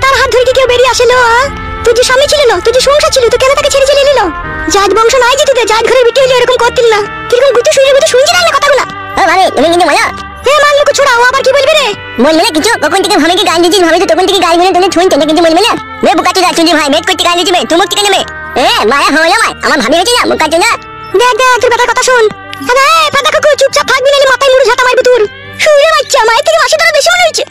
তার হাত ধরে কি কেউ বেরিয়ে আসলো? তুই যে স্বামী ছিল না, তুই যে সংসার ছিল, তো কেন তাকে ছেড়ে চলে এলো? জাত বংশ নাই যে তোদের, জাত ঘরের বিটি হলে এরকম করতিল না। কিরকম গুটি শুনে গুটি শুনছি না কথাগুলো। ভাবি তুমি কিন্তু মায়া মান মুখ ছোড়াও, আবার কি বলবি রে? বলবি না কিছু? কখন থেকে ভাবিকে গান দিচ্ছিস, ভাবি তো তখন থেকে গান গুনে তুমি শুনতে না, কিন্তু বলবি না বে বুকাচু যা চুজি ভাই বেট করতে গান দিচ্ছি বে, তুমি কি কেন বে? মায়া হলো মাই আমার ভাবি হয়েছে না বুকাচু না। দেখ দেখ তোর বেটার কথা শুন। আরে ফাটা কাকু চুপচাপ থাকবি, নালে মাথায় মুড়ে ঝাঁটা মারবি তোর। শুনে বাচ্চা মায়ের থেকে মাসি ধরে বেশি মনে হচ্ছে।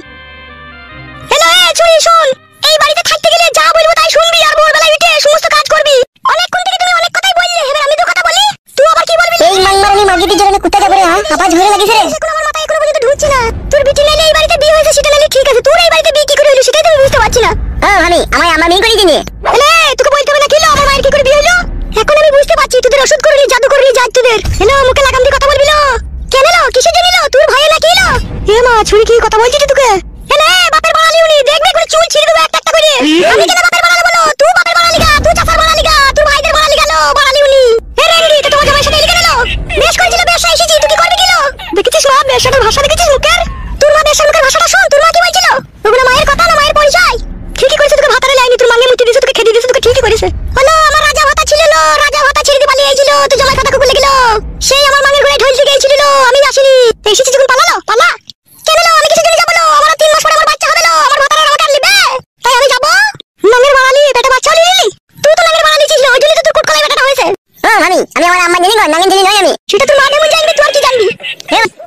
হ্যালো ছুরি শোন, এই বাড়িতে থাকতে গেলে যা বলবো তাই শুনবি, আর ভোরবেলায় উঠে সমস্ত কাজ করবি। অনেকক্ষণ থেকে তুমি অনেক কথাই বললে, এবার আমি তো কথা বলি, তুই আবার কি বলবি? এই মাংমারানি মাগিটির জন্য কুত্তা যাবে রে, আবার ঝরে লাগিছে রে। এখন আমার মাথায় করে বলি তো ঢুকছে না। তোর বিটি নাইলে এই বাড়িতে বিয়ে হয়েছে সেটা নাইলে ঠিক আছে, তোর এই বাড়িতে বিয়ে কি করে হলো সেটাই তো আমি বুঝতে পারছি না। ভাবি আমার বিয়ে করে দিনি। এলে তোকে বলতে হবে না কিলো আমার মায়ের কি করে বিয়ে হলো? এখন আমি বুঝতে পারছি তোদের ওষুধ করলি, জাদু করলি, জাত তোদের। হ্যালো মুখে লাগাম দিয়ে কথা বলবি না। কেন এলো? কিসের জন্য এলো? তোর ভাই না কি এলো? মা ছুরি কি কথা বলছিস তোকে? এলে বাপের বাড়ালি উনি, দেখবে করে চুল ছিঁড়ে দেবো একটা একটা করে। আমি কেন বাপের বাড়ালি বলো? তুই বাপের বাড়ালি গা, তুই চাচার বাড়ালি গা, তোর ভাইদের বাড়ালি গেল বাড়ালি উনি। রেন্ডি তো তোমার জামাই সাথে এলি কেন? বেশ করেছিল, বেশা এসেছি, তুই কি করবি কিলো? দেখেছিস মা বেশাটার ভাষা দেখেছিস মুখের? তোর মা বেশার মুখের ভাষাটা শোন, তোর মা কি বলছিল? ওগুলো মায়ের কথা না মায়ের পরিচয়। ঠিকই করেছে, তোকে ভাতারে লাইনি, তোর মাঙ্গে মুতি দিয়েছে, তোকে খেতে দিয়েছে, তোকে ঠিকই করেছে। হলো আমার রাজা ভাতা ছিল না, রাজা ভাতা ছেড়ে দিয়ে পালিয়ে আইছিল, তো জামাই কথা কুকুলে গেল। সেই আমার মাঙ্গের ঘরে ঢোল দিকে ছিল, আমি আসিনি। এসেছি যখন পালালো, পালা। কেন এলো? আমি কিসের জন্য যাবো? আমার 3 মাস পরে আমার বাচ্চা হবে, আমার ভাতারে আমাকে আর নিবে, তাই আমি যাবো। নাঙ্গের বাড়ালি বেটা বাচ্চা হলি নিলি, তুই তো নাঙ্গের বাড়ালি ছিল, ওই জন্য তো তোর কুটকলাই বেটাটা হয়েছে। ভাবি আমি আমার আম্মা জানি না, নাঙ্গের জানি নয় আমি। সেটা তোর মা কেমন জানবি, তুই আর কি জানবি?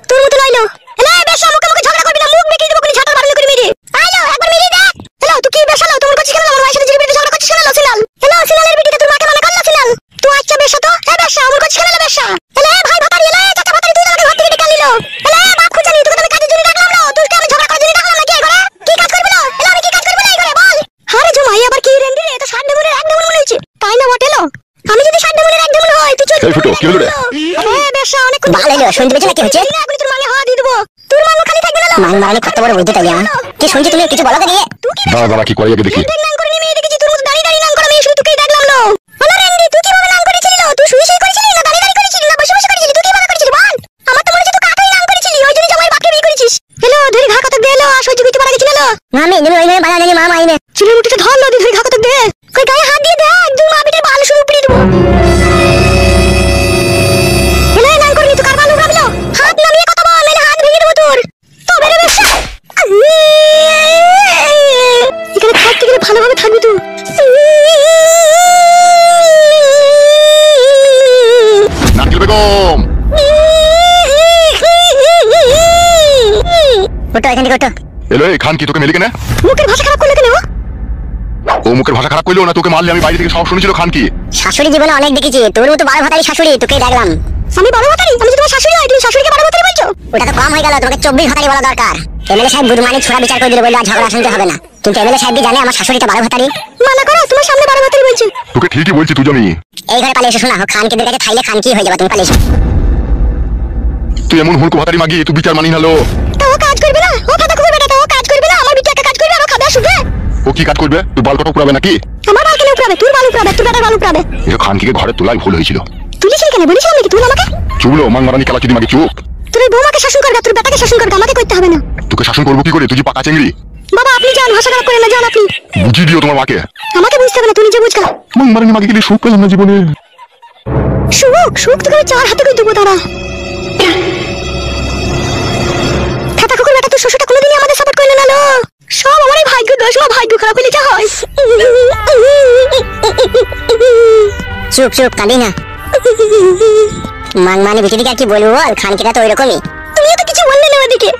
তোর মতো নইলো। এলে বেশ মুখে মুখে ঝগড়া করবি না, মুখ বেঁকিয়ে দেবো কোনি ঝাঁটার বাড়ালি করে মেরে। আইলো একবার মেরে দেখ। হ্যালো তুই কি বেশালো? তোমার কাছে কেন আমার মায়ের সাথে জিলিপিতে ঝগড়া করছিস কেন? সিনাল হ্যালো সিনালের বিটিটা তোর মাকে মানা করলো সিনাল। তুই আচ্ছা বেশা তো বেশা আমার কাছে কেন বেশা? এলে ভাই ভাতারি, এলে চাচা ভাতারি, তুই আমাকে ঘর থেকে ডেকে নিলো। এলে বাপ খুঁজানি, তোকে আমি কাজের জন্য ডাকলাম না, তুই আমি ঝগড়া করার জন্য ডাকলাম নাকি এই ঘরে? কি কাজ করবি না? এলে আমি কি কাজ করবি না এই ঘরে বল? আরে জমাই আবার কি রেন্ডি রে, এটা 60 ডেমনের 1 ডেমন মনে হচ্ছে, তাই না বটেলো? আমি যদি 60 ডেমনের 1 ডেমন হয় তুই চল। এই ফুটো কি হলো রে? বেশা অনেক ভালো হলো, শুনতে পেয়েছ না কি হচ্ছে? আমি তোর মাকে হাওয়া দিয়ে দেবো, তোর মা খালি থাকবে না। মাংমারানি কত বড় বুদ্ধি তাইয়া কি শুনছি, তুমি কিছু বলো তো গিয়ে? দাঁড়া দাঁড়া কি করে আগে দেখি। নাং করে নিয়ে দেখেছি তোর মতো দাঁড়িয়ে দাঁড়িয়ে নাং করা, আমি শুধু তোকেই দেখলাম লো। হলো রেন্ডি তুই কিভাবে নাং করেছিলি লো? তুই শুয়ে শুয়ে করেছিলি না দাঁড়িয়ে দাঁড়িয়ে করেছিলি না বসে বসে করেছিলি? তুই কিভাবে করেছিলি বল? আমার তো মনে হচ্ছে তুই কাটাই নাং করেছিলি, ওই জন্য জামাই বাপকে বিয়ে করেছিস। হ্যালো ধরে ঘা কত দে লো, আর সহ্য করতে পারা গেছিল লো। আমি তুমি ওইভাবে বাধা জানি মা মাইনে চুলের মুঠিটা ধর লো, ধরে ঘা কত দে, কই গায়ে হাত দিয়ে দেখ, দুই মা বিটির বাল শুরু উপড়িয়ে দেবো। হ্যালো নাং করে নি তুই কার বাল উপড়াবি লো? হাত নামিয়ে কথা বল, নাহলে হাত ভেঙে দেবো তোর। তবে রে বেশা এখানে থাকতে গেলে ভালোভাবে থাকবি তুই। নাকিল বেগম ওটা এখান থেকে ওটা এলো। এই খান কি তোকে মেলে কেন? মুখের ভাষা খারাপ করলে কেন? ও মুখের ভাষা খারাপ করলো না, তোকে মারলে আমি বাইরে থেকে সব শুনেছিল। খান কি শাশুড়ি জীবনে অনেক দেখেছি, তোর মতো বড় ভাতারি শাশুড়ি তোকে দেখলাম। আমি বড় ভাতারি? আমি তোমার শাশুড়ি হয়, তুমি শাশুড়িকে বড় ভাতারি বলছো? ওটা তো কম হয়ে গেল, তোমাকে 24 ভাতারি বলা দরকার। এমএলএ সাহেব বুধমানি ছোড়া বিচার করে দিলে, বললো আর ঝগড়া শুনতে হবে না, কিন্তু এমএলএ সাহেব জানে আমার শাশুড়িটা বড় ভাতারি। মানা করো, তোমার সামনে বড় ভাতারি বলছো। তোকে ঠিকই বলছি তুই জমি। এই ঘরে পালিয়ে এসে শোনা খানকিদের কাছে থাইলে খান কি হয়ে যাবে, তুমি পালিয়ে এসো। তুই এমন হুড়কো ভাতারি মাগি, তুই বিচার মানি নালো। তো ও কাজ করবে না? ও ফাটা কুকুর বেটা, তো ও কাজ করবে না? আমার বিটি একা কাজ করবে আর ও খাবে আর শুবে? ও কি কাজ করবে? তুই বাল কটা পুরাবে নাকি? আমার বাল কেন উপড়াবে? তোর বাল উপড়াবে, তোর বেটার বাল উপড়াবে। এটা খানকিকে ঘরে তোলাই ভুল হয়েছিল। তুলিস কেন? বলিস নাকি তুই আমাকে? চুবলো মাংমারানি খেলা চুদি মাগি চুপ। তোর বৌমাকে শাসন করবে, তোর বেটাকে শাসন করবে, আমাকে করতে হবে না। তোকে শাসন করবো কি করে? তুই যে পাকা চেংড়ি। বাবা আপনি যান, ভাষা খারাপ করেন না, যান আপনি। বুঝিয়ে দিও তোমার মাকে। আমাকে বুঝতে হবে না, তুই নিজে বুঝকা। মাংমারানি মাগি গেলে সুখ পেলাম না জীবনে। সুখ সুখ তোকে আমি 4 হাতে করে দেবো, দাঁড়া। ফাটা কুকুর বেটা, তোর শ্বশুরটা কোনোদিনই আমাদের সাপোর্ট করলো না লো। সব আমারই ভাগ্য দোষ, মা ভাগ্য খারাপ হলে যা হয়। চুপ চুপ কাঁদি না। মাংমানি বিটিদিকে আর কি বলবো বল, খানকিটা তো ওইরকমই। তুমিও তো কিছু বললে না ওদিকে।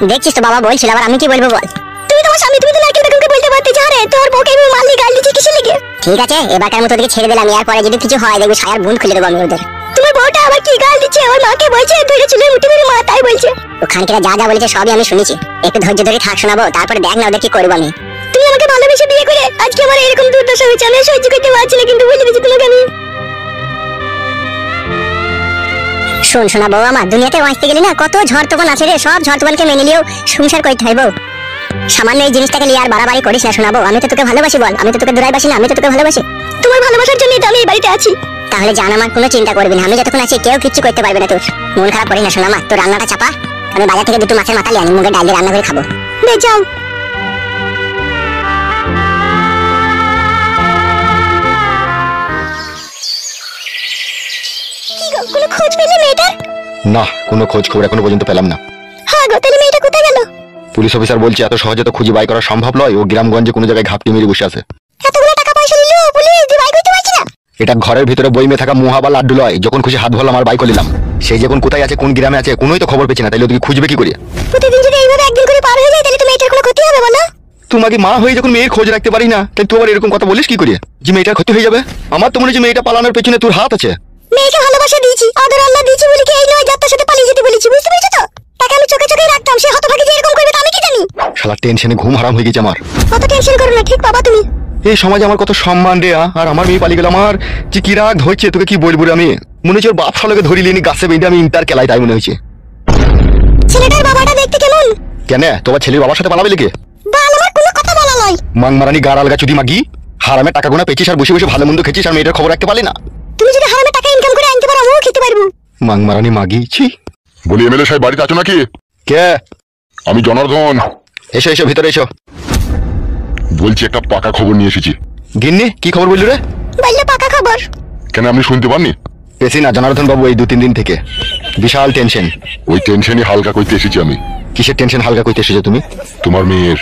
দেখছিস তো বাবা বলছিল, আবার আমি কি বলবো বল? তুমি তোমার স্বামী, তুমি তো নারকেল বেগমকে বলতে পারতে যে আরে তোর বউকে আমি মারলি, গাল দিচ্ছিস কিসের লেগে? ঠিক আছে এবারকার মতো ওদিকে ছেড়ে দিলাম, এর পরে যদি কিছু হয় দেখবি সায়ার বুন খুলে দেবো আমি ওদের। তোমার বউটা আবার কি গাল দিচ্ছে? ওর মাকে বলছে ধরে চুলের মুঠি ধরে মা, তাই বলছে। ও খানকিরা যা যা বলেছে সবই আমি শুনেছি, একটু ধৈর্য ধরে থাক শোনাবো, তারপরে দেখ না ওদের কি করবো আমি। তুমি আমাকে ভালোবেসে বিয়ে করে আজকে আমার এরকম দুর্দশা হয়েছে, আমি সহ্য করতে পারছি না, কিন্তু বলে দিচ্ছি তোমাকে আমি। শোন শোনা বউ আমার, দুনিয়াতে বাঁচতে গেলে না কত ঝড় তুফান আছে রে, সব ঝড় তুফানকে মেনে নিয়েও সংসার করতে হয় বউ। সামান্য এই জিনিসটাকে নিয়ে আর বাড়াবাড়ি করিস না শোনাবো, আমি তো তোকে ভালোবাসি বল, আমি তো তোকে দূরাইবাসি না, আমি তো তোকে ভালোবাসি। তোমার ভালোবাসার জন্যই তো আমি এই বাড়িতে আছি। তাহলে জান আমার কোনো চিন্তা করবি না, আমি যতক্ষণ আছি কেউ কিচ্ছু করতে পারবে না তোর। মন খারাপ করিস না শোনা মা, তোর রান্নাটা চাপা, আমি বাজার থেকে 2টো মাছের মাথা নিয়ে আনি, মুগে ডাল দিয়ে রান্না করে খাবো। বে যাও। কোনো খোঁজ পেলে মেয়েটার? না, কোনো খোঁজ খবর এখনো পর্যন্ত পেলাম না। হ্যাঁ গো, তাহলে মেয়েটা কোথায় গেল? পুলিশ অফিসার বলছে এত সহজে তো খুঁজে বাই করা সম্ভব নয়, ও গ্রামগঞ্জে কোনো জায়গায় ঘাপটি মেরে বসে আছে। এতগুলো টাকা পয়সা নিল পুলিশ, দিয়ে বাই করতে পারছি না। এটা ঘরের ভিতরে বইমে থাকা মুহা বা লাড্ডু লয়, যখন খুশি হাত ভরলাম আর বাই করে নিলাম। সেই যখন কোথায় আছে, কোন গ্রামে আছে, কোনোই তো খবর পেছি না, তাইলে তুই খুঁজবে কি করে? প্রতিদিন যদি এইভাবে একদিন করে পার হয়ে যায় তাহলে তো মেয়েটার কোনো ক্ষতি হবে বলো? তোমাকে মা হয়ে যখন মেয়ের খোঁজ রাখতে পারি না, তাই তুই আবার এরকম কথা বলিস কি করে যে মেয়েটার ক্ষতি হয়ে যাবে? আমার তো মনে হয় যে মেয়েটা পালানোর পেছনে তোর হাত আছে। মেয়েকে ভালোবাসা দিয়েছি, আদর আল্লাহ দিয়েছি বলে কি এই নয় যার তার সাথে পালিয়ে যেতে বলেছি, বুঝতে পেরেছো তো? তাকে আমি চোখে চোখেই রাখতাম, সে হতভাগী যে এরকম করবে তা আমি কি জানি? শালা টেনশনে ঘুম হারাম হয়ে গেছে আমার। অত টেনশন করো না, ঠিক বাবা তুমি। এই সমাজে আমার কত সম্মান রে, আর আমার মেয়ে পালিয়ে গেল, আমার যে কি রাগ ধরছে তোকে কি বলবো রে। আমি মনে হচ্ছে ওর বাপ শালাকে ধরি লিনি গাছে বেঁধে আমি ইন্টার কেলাই, তাই মনে হয়েছে। ছেলেটার বাবাটা দেখতে কেমন? কেন তোমার ছেলের বাবার সাথে পালাবে লেগে? বাল আমার কোনো কথা বলা নয়। মাংমারানি গার আলগা চুদি মাগি, হারামে টাকা গোনা পেয়েছিস আর বসে বসে ভালো মন্দ খেয়েছিস আর মেয়েটার খবর রাখতে পারলি না। তুমি যদি হারামে টাকা ইনকাম করে আনতে পারো আমিও খেতে পারবো। মাংমারানি মাগি ছি। বলি এমএলএ সাহেব বাড়িতে আছো নাকি? কে? আমি জনার্দন। এসো এসো ভিতরে এসো। বলছি একটা পাকা খবর নিয়ে এসেছি। গিন্নি কি খবর বললি রে? বললে পাকা খবর। কেন আপনি শুনতে পাননি? পেছি না জনার্দন বাবু, এই 2-3 দিন থেকে বিশাল টেনশন। ওই টেনশনই হালকা করতে এসেছি আমি। কিসের টেনশন হালকা করতে এসেছো তুমি? তোমার মেয়ের।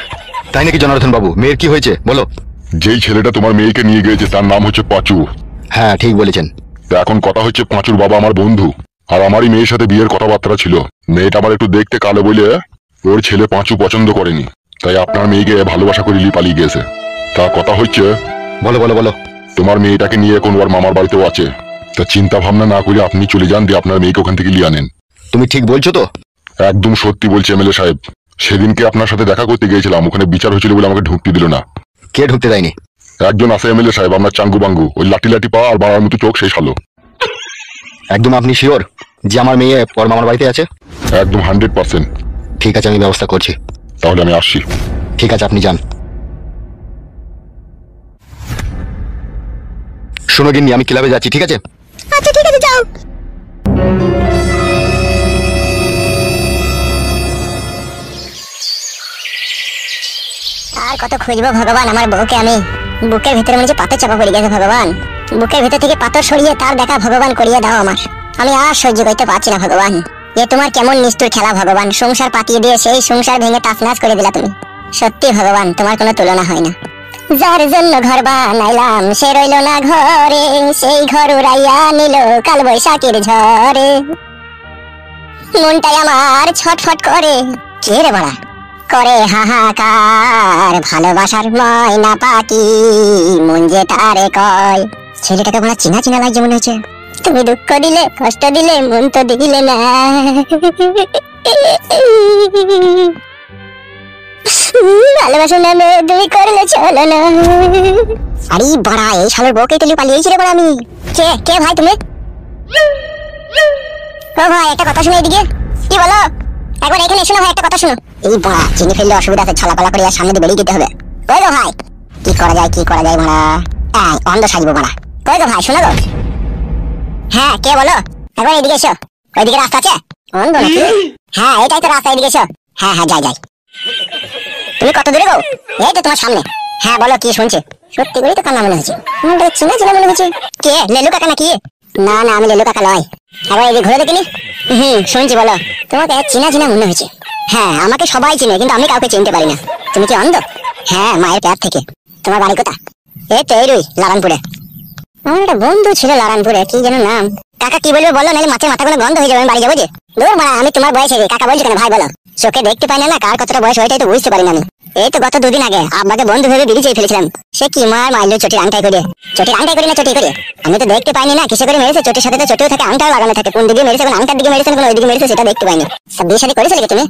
তাই নাকি জনার্দন বাবু? মেয়ের কি হয়েছে বলো? যেই ছেলেটা তোমার মেয়েকে নিয়ে গিয়েছে তার নাম হচ্ছে পাঁচু। হ্যাঁ ঠিক বলেছেন। তা এখন কথা হচ্ছে পাঁচুর বাবা আমার বন্ধু, আর আমারই মেয়ের সাথে বিয়ের কথাবার্তা ছিল। মেয়েটা আবার একটু দেখতে কালো বলে ওর ছেলে পাঁচু পছন্দ করেনি, তাই আপনার মেয়েকে ভালোবাসা করে পালিয়ে গিয়েছে। তা কথা হচ্ছে, বলো বলো বলো। তোমার মেয়েটাকে নিয়ে এখন ওর মামার বাড়িতেও আছে। তা চিন্তা ভাবনা না করে আপনি চলে যান, দিয়ে আপনার মেয়েকে ওখান থেকে নিয়ে আনেন। তুমি ঠিক বলছো তো? একদম সত্যি বলছি এমএলএ সাহেব। সেদিনকে আপনার সাথে দেখা করতে গিয়েছিলাম, ওখানে বিচার হয়েছিল বলে আমাকে ঢুকতে দিল না। কে ঢুকতে দেয়নি? একজন আছে এমএলএ সাহেব, আপনার চাঙ্গু বাঙ্গু, ওই লাঠি লাঠি পা আর বাড়ার মতো চোখ, সেই সালো। একদম আপনি শিওর যে আমার মেয়ে ওর মামার বাড়িতে আছে? একদম 100%। ঠিক আছে আমি ব্যবস্থা করছি। তাহলে আমি আসছি। ঠিক আছে আপনি যান। শোনো গিন্নি, আমি ক্লাবে যাচ্ছি, ঠিক আছে? আচ্ছা ঠিক আছে যাও। আর কত খুঁজবো ভগবান আমার বউকে আমি? বুকের ভিতরে মনে হচ্ছে পাথর চাপা পড়ে গেছে ভগবান। বুকের ভিতর থেকে পাথর সরিয়ে তার দেখা ভগবান করিয়ে দাও আমার। আমি আর সহ্য করতে পারছি না ভগবান। এ তোমার কেমন নিষ্ঠুর খেলা ভগবান, সংসার পাতিয়ে দিয়ে সেই সংসার ভেঙে তাছনাছ করে দিলা তুমি। সত্যি ভগবান তোমার কোনো তুলনা হয় না। যার জন্য ঘর বানাইলাম সে রইল না ঘরে, সেই ঘর উড়াইয়া নিল কাল বৈশাখীর ঝড়ে। মনটাই আমার ছটফট করে। কে রে বড়া করে হাহাকার, ভালোবাসার ময়না পাখি মন যে তারে কয়। ছেলেটাকে বড়া চিনা চিনা লাগছে মনে হচ্ছে। তুমি দুঃখ দিলে কষ্ট দিলে মন তো দিলে না। ভালোবাসার নামে তুমি করলে চলো না। আরে বড়া এই শালের বউকে তুলে পালিয়েছি রে বড়া আমি। কে কে ভাই তুমি? ও ভাই একটা কথা শুনে এদিকে। কি বলো? একবার এখানে এসো না ভাই, একটা কথা শোনো। এই বড়া চিনি ফেললে অসুবিধা আছে, ছলাপালা করে আর সামনে দিয়ে বেরিয়ে যেতে হবে। কই গো ভাই? কি করা যায় কি করা যায় বড়া? এই অন্ধ সাজবো বড়া। কই গো ভাই শোনো গো। হ্যাঁ কে বলো? একবার এদিকে এসো। ওইদিকে রাস্তা আছে? অন্ধ নাকি? হ্যাঁ এটাই তো রাস্তা, এদিকে এসো। হ্যাঁ হ্যাঁ যাই যাই। তুমি কত দূরে গো? এই তো তোমার সামনে। হ্যাঁ বলো কি শুনছে? সত্যি করে তো কান্না মনে হচ্ছে। চিনা চিনা মনে হচ্ছে। কে লেলু কাকা নাকি? না না আমি লেলু কাকা নয়। আবার এদিকে ঘুরে দেখিনি। শুনছি বলো। তোমাকে চিনা চিনা মনে হয়েছে। হ্যাঁ আমাকে সবাই চিনে কিন্তু আমি কাউকে চিনতে পারি না। তুমি কি অন্ধ? হ্যাঁ মায়ের পেট থেকে। তোমার বাড়ি কোথা? এই তো এই লারানপুরে। আমার একটা বন্ধু ছিল লারানপুরে, কি যেন নাম। কাকা কি বলবে বলো, নাহলে মাছের মাথা কোনো গন্ধ হয়ে যাবে, আমি বাড়ি যাবো যে। দূর মারা আমি তোমার বয়সে কাকা বলছি কেন ভাই বলো? চোখে দেখতে পাই না কার কতটা বয়স ওইটাই তো বুঝতে পারি না আমি। এই তো গত 2 দিন আগে আব্বাকে বন্ধু ভেবে বিড়ি চেয়ে ফেলেছিলাম। সে কি মার মারলো চটির আংটাই করে। চটির আংটাই করে না চটি করে? আমি তো দেখতে পাইনি না কিসে করে মেরেছে। চটির সাথে তো চটিও থাকে, আংটাও লাগানো থাকে। কোন দিকে মেরেছে, কোন আংটার দিকে মেরেছে, কোন ওই দিকে মেরেছে সেটা দেখতে পাইনি। সব বিয়ে শাদী করেছিলে তুমি?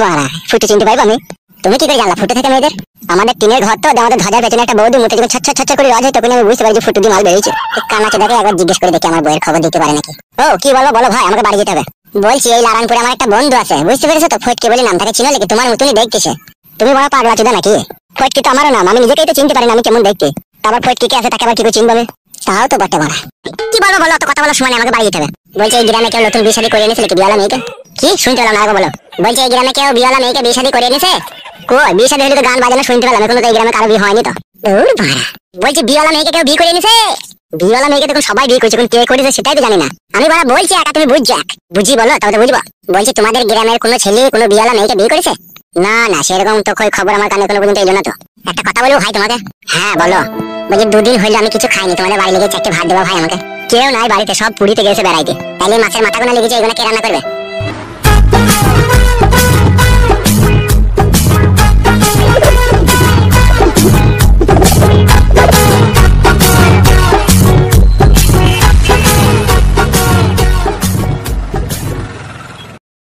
বাড়া ফুটে চিনতে পাইবো আমি? তুমি কি করে জানলা ফুটে থাকে মেয়েদের? আমাদের টিনের ঘর তো, আমাদের ধ্বজার পেছনে একটা বৌদি মুখে যখন ছট ছট করে রাজ হয় তখন আমি বুঝতে পারি যে ফুটু দিয়ে মাল বেরিয়েছে। কানাচে দেখে একবার জিজ্ঞেস করে দেখি আমার বইয়ের খবর দিতে পারে নাকি। ও কি বলো বলো ভাই, আমাকে বাড়ি যেতে হবে। বলছি এই লারানপুরে আমার একটা বন্ধু আছে, বুঝতে পেরেছো তো? ফটকে বলে নাম, তাকে চিনো নাকি? তোমার মতনই দেখতেছে। তুমি বড় পাগলা চোদা নাকি? ফটকে তো আমারও নাম, আমি নিজেকেই তো চিনতে পারি না আমি কেমন দেখতে। তারপর ফটকে কে আছে তাকে আবার কি করে চিনবো আমি? তাও তো বটে মারা। কি বলো বলো, তো কথা বলার সময় আমাকে বাড়ি যেতে হবে। বলছে এই গ্রামে কেউ নতুন বিয়ে শাদী করে এনেছিল কি বিয়ালা মেয়েকে? কি শুনতে পেলাম না, আগে বলো। বলছে এই গ্রামে কেউ বিয়ালা মেয়েকে বিয়ে শাদী করে এনেছে? কই বিয়ে শাদী হলে তো গান বাজানো শুনতে পেলাম, এখন তো এই গ্রামে কারো বিয়ে হয়নি তো। বলছে বিয়ালা মেয়েকে কেউ বিয়ে করে এনেছে? বিয়েওয়ালা মেয়েকে তখন সবাই বিয়ে করছে, কে করেছে সেটাই তো জানি না। আমি বলা বলছি একা, তুমি বুঝছো বুঝি বলো তবে তো বুঝবো। বলছি তোমাদের গ্রামের কোনো ছেলে কোনো বিয়েওয়ালা মেয়েকে বিয়ে করেছে? না না, সেরকম তো কই খবর আমার কানে কোনো পর্যন্ত এলো না তো। একটা কথা বলবো ভাই তোমাকে? হ্যাঁ বলো। বলছি 2 দিন হইলো আমি কিছু খাইনি, তোমাদের বাড়ি লেগে 4টে ভাত দেবো ভাই আমাকে। কেউ নাই বাড়িতে, সব পুরীতে গেছে বেড়াইতে। তাইলে মাছের মাথা গোনা লেগেছে, এগুলো কে রান্না করবে?